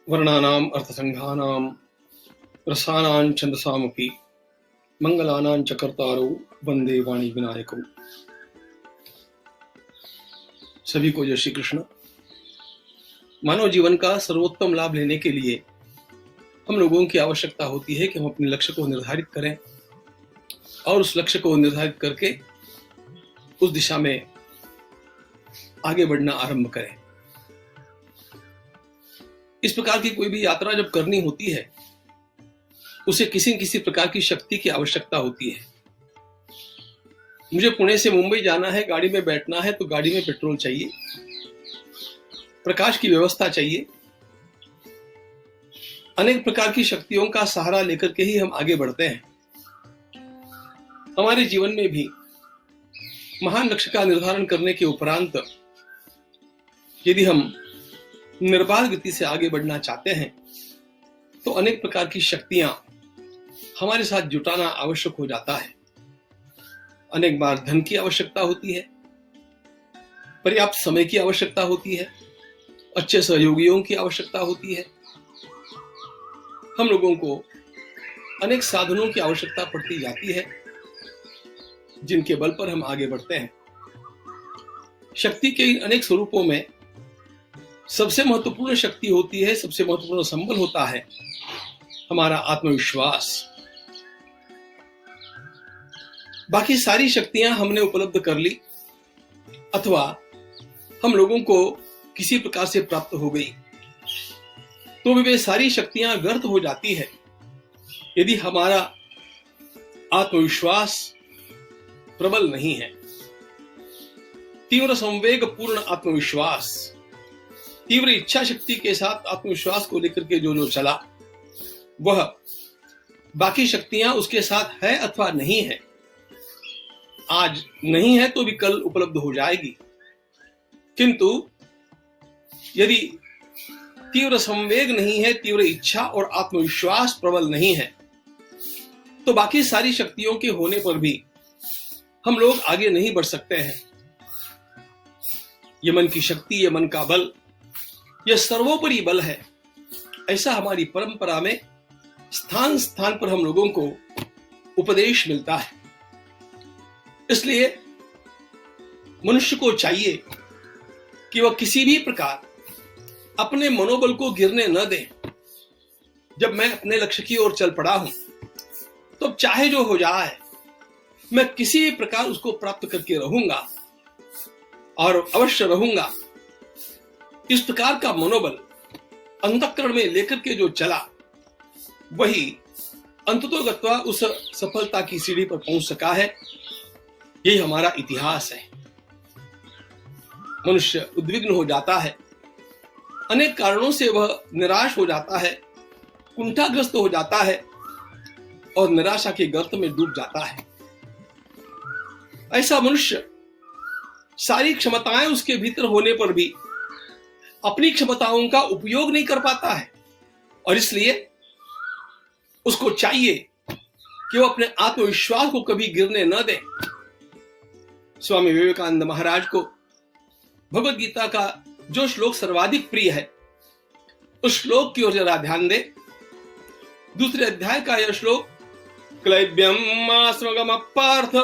वर्णानाम् अर्थसंघानां रसानां छन्दसामपि मंगलानां च कर्तारौ वंदे वाणी विनायकौ। सभी को जय श्री कृष्ण। मानव जीवन का सर्वोत्तम लाभ लेने के लिए हम लोगों की आवश्यकता होती है कि हम अपने लक्ष्य को निर्धारित करें और उस लक्ष्य को निर्धारित करके उस दिशा में आगे बढ़ना आरंभ करें। इस प्रकार की कोई भी यात्रा जब करनी होती है उसे किसी न किसी प्रकार की शक्ति की आवश्यकता होती है। मुझे पुणे से मुंबई जाना है, गाड़ी में बैठना है तो गाड़ी में पेट्रोल चाहिए, प्रकाश की व्यवस्था चाहिए। अनेक प्रकार की शक्तियों का सहारा लेकर के ही हम आगे बढ़ते हैं। हमारे जीवन में भी महान लक्ष्य का निर्धारण करने के उपरांत यदि हम निर्बाध गति से आगे बढ़ना चाहते हैं तो अनेक प्रकार की शक्तियां हमारे साथ जुटाना आवश्यक हो जाता है। अनेक बार धन की आवश्यकता होती है, पर्याप्त समय की आवश्यकता होती है, अच्छे सहयोगियों की आवश्यकता होती है। हम लोगों को अनेक साधनों की आवश्यकता पड़ती जाती है जिनके बल पर हम आगे बढ़ते हैं। शक्ति के इन अनेक स्वरूपों में सबसे महत्वपूर्ण शक्ति होती है, सबसे महत्वपूर्ण संबल होता है हमारा आत्मविश्वास। बाकी सारी शक्तियां हमने उपलब्ध कर ली अथवा हम लोगों को किसी प्रकार से प्राप्त हो गई तो भी वे सारी शक्तियां व्यर्थ हो जाती है यदि हमारा आत्मविश्वास प्रबल नहीं है। तीव्र संवेग पूर्ण आत्मविश्वास, तीव्र इच्छा शक्ति के साथ आत्मविश्वास को लेकर के जो चला वह बाकी शक्तियां उसके साथ है अथवा नहीं है। आज नहीं है तो भी कल उपलब्ध हो जाएगी, किंतु यदि तीव्र संवेग नहीं है, तीव्र इच्छा और आत्मविश्वास प्रबल नहीं है तो बाकी सारी शक्तियों के होने पर भी हम लोग आगे नहीं बढ़ सकते हैं। ये मन की शक्ति, ये मन का बल, यह सर्वोपरि बल है, ऐसा हमारी परंपरा में स्थान स्थान पर हम लोगों को उपदेश मिलता है। इसलिए मनुष्य को चाहिए कि वह किसी भी प्रकार अपने मनोबल को गिरने न दे। जब मैं अपने लक्ष्य की ओर चल पड़ा हूं तो चाहे जो हो जाए मैं किसी भी प्रकार उसको प्राप्त करके रहूंगा और अवश्य रहूंगा। इस प्रकार का मनोबल अंतःकरण में लेकर के जो चला वही अंततोगत्वा उस सफलता की सीढ़ी पर पहुंच सका है। यही हमारा इतिहास है। मनुष्य उद्विग्न हो जाता है, अनेक कारणों से वह निराश हो जाता है, कुंठाग्रस्त हो जाता है और निराशा के गर्त में डूब जाता है। ऐसा मनुष्य सारी क्षमताएं उसके भीतर होने पर भी अपनी क्षमताओं का उपयोग नहीं कर पाता है और इसलिए उसको चाहिए कि वो अपने आत्मविश्वास को कभी गिरने न दे। स्वामी विवेकानंद महाराज को भगवद गीता का जो श्लोक सर्वाधिक प्रिय है उस श्लोक की ओर जरा ध्यान दे। दूसरे अध्याय का यह श्लोक, क्लैब्यम आश्रमगम पार्थ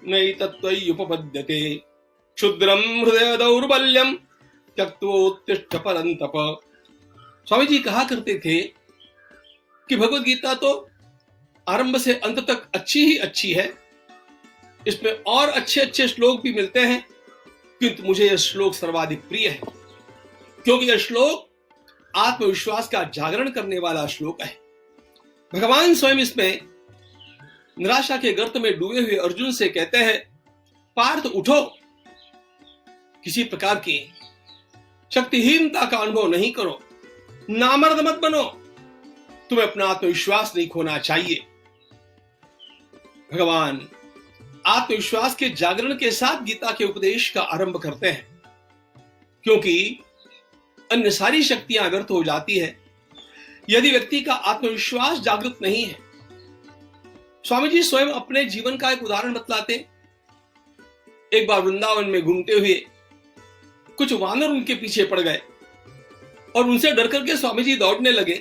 नैतत्त्वयुपपद्यते क्षुद्रम हृदय दौर्बल्यम त्यक्तोत्तिष्ठ परंतप। स्वामी जी कहा करते थे कि भगवद गीता तो आरंभ से अंत तक अच्छी ही अच्छी है, इसमें और अच्छे अच्छे श्लोक भी मिलते हैं, किंतु मुझे यह श्लोक सर्वाधिक प्रिय है क्योंकि यह श्लोक आत्मविश्वास का जागरण करने वाला श्लोक है। भगवान स्वयं इसमें निराशा के गर्त में डूबे हुए अर्जुन से कहते हैं, पार्थ उठो, किसी प्रकार की शक्तिहीनता का अनुभव नहीं करो, नामर्द मत बनो, तुम्हें अपना आत्मविश्वास नहीं खोना चाहिए। भगवान आत्मविश्वास के जागरण के साथ गीता के उपदेश का आरंभ करते हैं क्योंकि अन्य सारी शक्तियां व्यर्थ हो जाती है यदि व्यक्ति का आत्मविश्वास जागृत नहीं है। स्वामी जी स्वयं अपने जीवन का एक उदाहरण बतलाते। एक बार वृंदावन में घूमते हुए कुछ वानर उनके पीछे पड़ गए और उनसे डर करके स्वामी जी दौड़ने लगे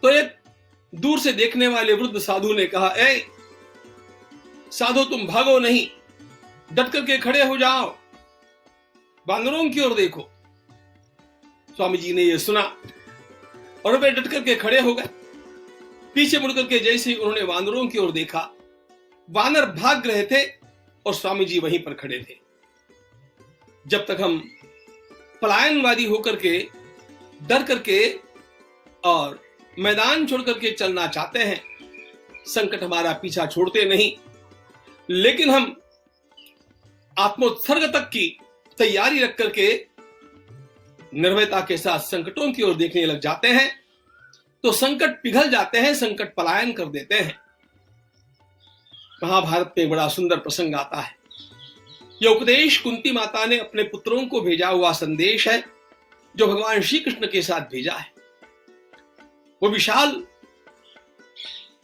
तो एक दूर से देखने वाले वृद्ध साधु ने कहा, ए साधु, तुम भागो नहीं, डट करके खड़े हो जाओ, बानरों की ओर देखो। स्वामी जी ने यह सुना और वे डट करके खड़े हो गए। पीछे मुड़ करके जैसे ही उन्होंने वानरों की ओर देखा, वानर भाग रहे थे और स्वामी जी वहीं पर खड़े थे। जब तक हम पलायनवादी होकर के, डर करके और मैदान छोड़ करके चलना चाहते हैं, संकट हमारा पीछा छोड़ते नहीं, लेकिन हम आत्मोत्सर्ग तक की तैयारी रख करके निर्भयता के साथ संकटों की ओर देखने लग जाते हैं तो संकट पिघल जाते हैं, संकट पलायन कर देते हैं। महाभारत में बड़ा सुंदर प्रसंग आता है। यह उपदेश कुंती माता ने अपने पुत्रों को भेजा हुआ संदेश है, जो भगवान श्री कृष्ण के साथ भेजा है। वो विशाल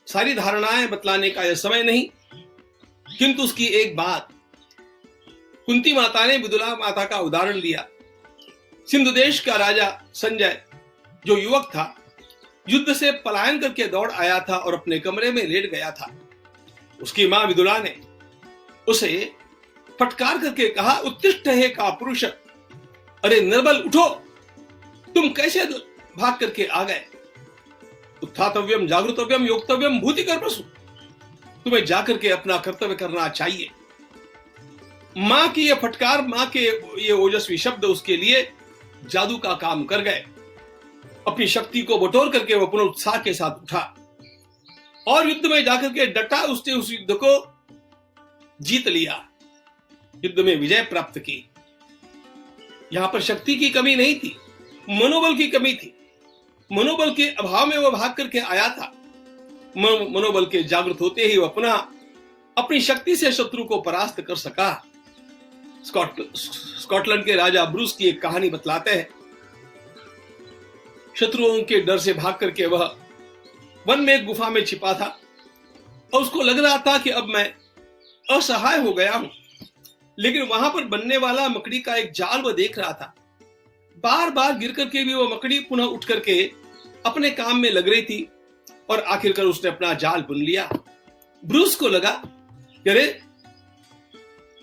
सारी धारणाएं बतलाने का यह समय नहीं, किंतु उसकी एक बात, कुंती माता ने विदुला माता का उदाहरण लिया। सिंधु देश का राजा संजय जो युवक था, युद्ध से पलायन करके दौड़ आया था और अपने कमरे में लेट गया था। उसकी मां विदुला ने उसे फटकार करके कहा, उत्तिष्ठ हे का पुरुष, अरे निर्बल उठो, तुम कैसे भाग करके आ गए? उत्थातव्यम जागृतव्यम योक्तव्यम भूतिकर पशु, तुम्हें जाकर के अपना कर्तव्य करना चाहिए। मां की यह फटकार, मां के ये ओजस्वी शब्द उसके लिए जादू का काम कर गए। अपनी शक्ति को बटोर करके वह पुनः उत्साह के साथ उठा और युद्ध में जाकर के डटा। उसने उस युद्ध को जीत लिया, युद्ध में विजय प्राप्त की। यहां पर शक्ति की कमी नहीं थी, मनोबल की कमी थी। मनोबल के अभाव में वह भाग करके आया था। मनोबल के जागृत होते ही वह पुनः अपनी शक्ति से शत्रु को परास्त कर सका। स्कॉटलैंड के राजा ब्रूस की एक कहानी बतलाते हैं। शत्रुओं के डर से भाग करके वह वन में एक गुफा में छिपा था और उसको लग रहा था कि अब मैं असहाय हो गया हूं, लेकिन वहां पर बनने वाला मकड़ी का एक जाल वह देख रहा था। बार बार गिर करके भी वह मकड़ी पुनः उठ करके अपने काम में लग रही थी और आखिरकार उसने अपना जाल बुन लिया। ब्रूस को लगा, अरे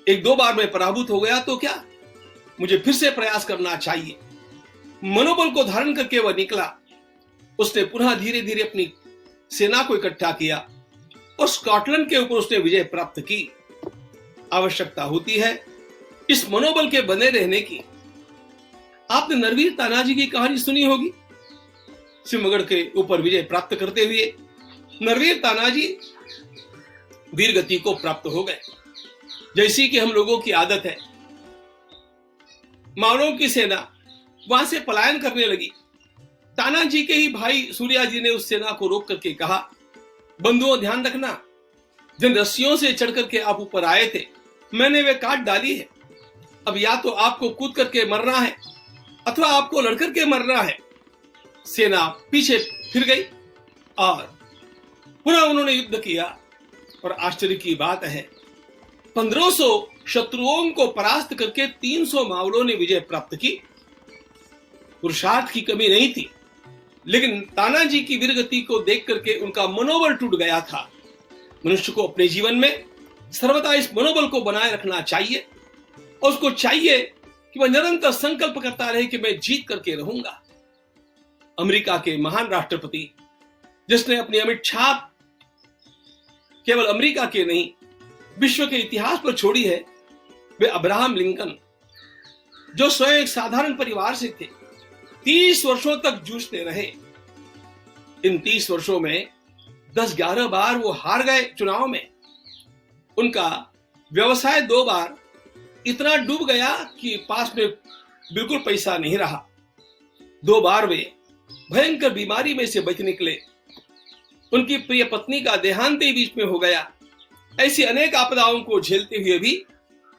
एक दो बार मैं पराभूत हो गया तो क्या, मुझे फिर से प्रयास करना चाहिए। मनोबल को धारण करके वह निकला। उसने पुनः धीरे धीरे अपनी सेना को इकट्ठा किया और स्कॉटलैंड के ऊपर उसने विजय प्राप्त की। आवश्यकता होती है इस मनोबल के बने रहने की। आपने नरवीर तानाजी की कहानी सुनी होगी। सिंहगढ़ के ऊपर विजय प्राप्त करते हुए नरवीर तानाजी वीर गति को प्राप्त हो गए। जैसी कि हम लोगों की आदत है, मानवों की सेना वहां से पलायन करने लगी। तानाजी के ही भाई सूर्या जी ने उस सेना को रोक करके कहा, बंधुओं ध्यान रखना, जिन रस्सियों से चढ़ करके आप ऊपर आए थे मैंने वे काट डाली है। अब या तो आपको कूद करके मरना है अथवा आपको लड़ करके मरना है। सेना पीछे फिर गई और पुनः उन्होंने युद्ध किया और आश्चर्य की बात है 1500 शत्रुओं को परास्त करके 300 मावलों ने विजय प्राप्त की। पुरुषार्थ की कमी नहीं थी, लेकिन तानाजी की वीरगति को देख करके उनका मनोबल टूट गया था। मनुष्य को अपने जीवन में सर्वदा इस मनोबल को बनाए रखना चाहिए और उसको चाहिए कि वह निरंतर संकल्प करता रहे कि मैं जीत करके रहूंगा। अमेरिका के महान राष्ट्रपति जिसने अपनी अमिट छाप केवल अमेरिका के नहीं विश्व के इतिहास पर छोड़ी है, वे अब्राहम लिंकन, जो स्वयं एक साधारण परिवार से थे, 30 वर्षों तक जूझते रहे। इन 30 वर्षों में 10-11 बार वो हार गए चुनाव में। उनका व्यवसाय 2 बार इतना डूब गया कि पास में बिल्कुल पैसा नहीं रहा। 2 बार वे भयंकर बीमारी में से बच निकले। उनकी प्रिय पत्नी का देहांत ही बीच में हो गया। ऐसी अनेक आपदाओं को झेलते हुए भी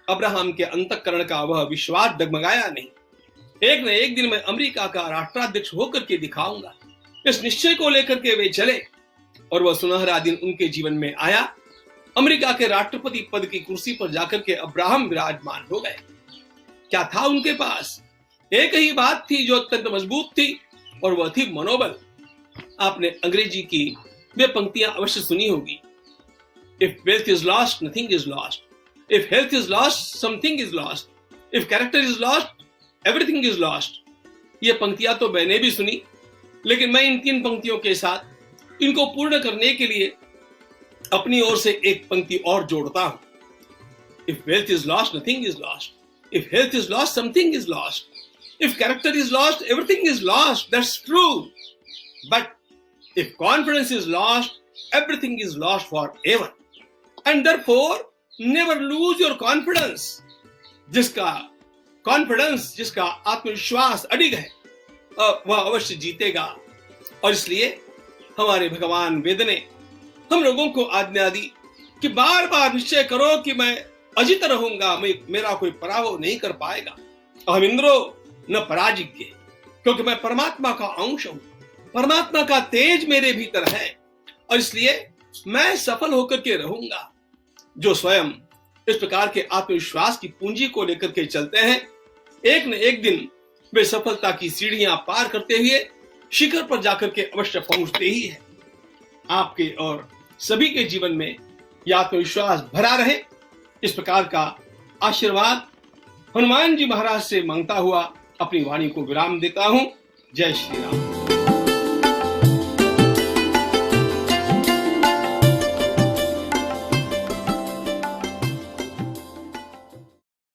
अब्राहम के अंतःकरण का वह विश्वास डगमगाया नहीं। एक न एक दिन मैं अमेरिका का राष्ट्राध्यक्ष होकर के दिखाऊंगा। इस निश्चय को लेकर के वे चले और वह सुनहरा दिन उनके जीवन में आया। अमेरिका के राष्ट्रपति पद की कुर्सी पर जाकर के अब्राहम विराजमान हो गए। क्या था उनके पास? एक ही बात थी जो अत्यंत मजबूत थी और वह थी मनोबल। आपने अंग्रेजी की वे पंक्तियां अवश्य सुनी होगी, if wealth is lost nothing is lost, if health is lost something is lost, if character is lost everything is lost. ये पंक्तियां तो मैंने भी सुनी, लेकिन मैं इन 3 पंक्तियों के साथ इनको पूर्ण करने के लिए अपनी ओर से एक पंक्ति और जोड़ता हूं। If wealth is lost nothing is lost, if health is lost something is lost, if character is lost everything is lost. That's true, but if confidence is lost everything is lost forever, and therefore never lose your confidence. जिसका confidence, जिसका आत्मविश्वास अडिग है वह अवश्य जीतेगा। और इसलिए हमारे भगवान वेद ने हम लोगों को आज्ञा दी कि बार बार निश्चय करो कि मैं अजित रहूंगा, मेरा कोई पराभव नहीं कर पाएगा। अहम इंद्रो न पराजिज्ञ, क्योंकि मैं परमात्मा का अंश हूं, परमात्मा का तेज मेरे भीतर है और इसलिए मैं सफल होकर के रहूंगा। जो स्वयं इस प्रकार के आत्मविश्वास की पूंजी को लेकर के चलते हैं, एक न एक दिन वे सफलता की सीढ़ियां पार करते हुए शिखर पर जाकर के अवश्य पहुंचते ही है। आपके और सभी के जीवन में यह आत्मविश्वास भरा रहे, इस प्रकार का आशीर्वाद हनुमान जी महाराज से मांगता हुआ अपनी वाणी को विराम देता हूं। जय श्री राम।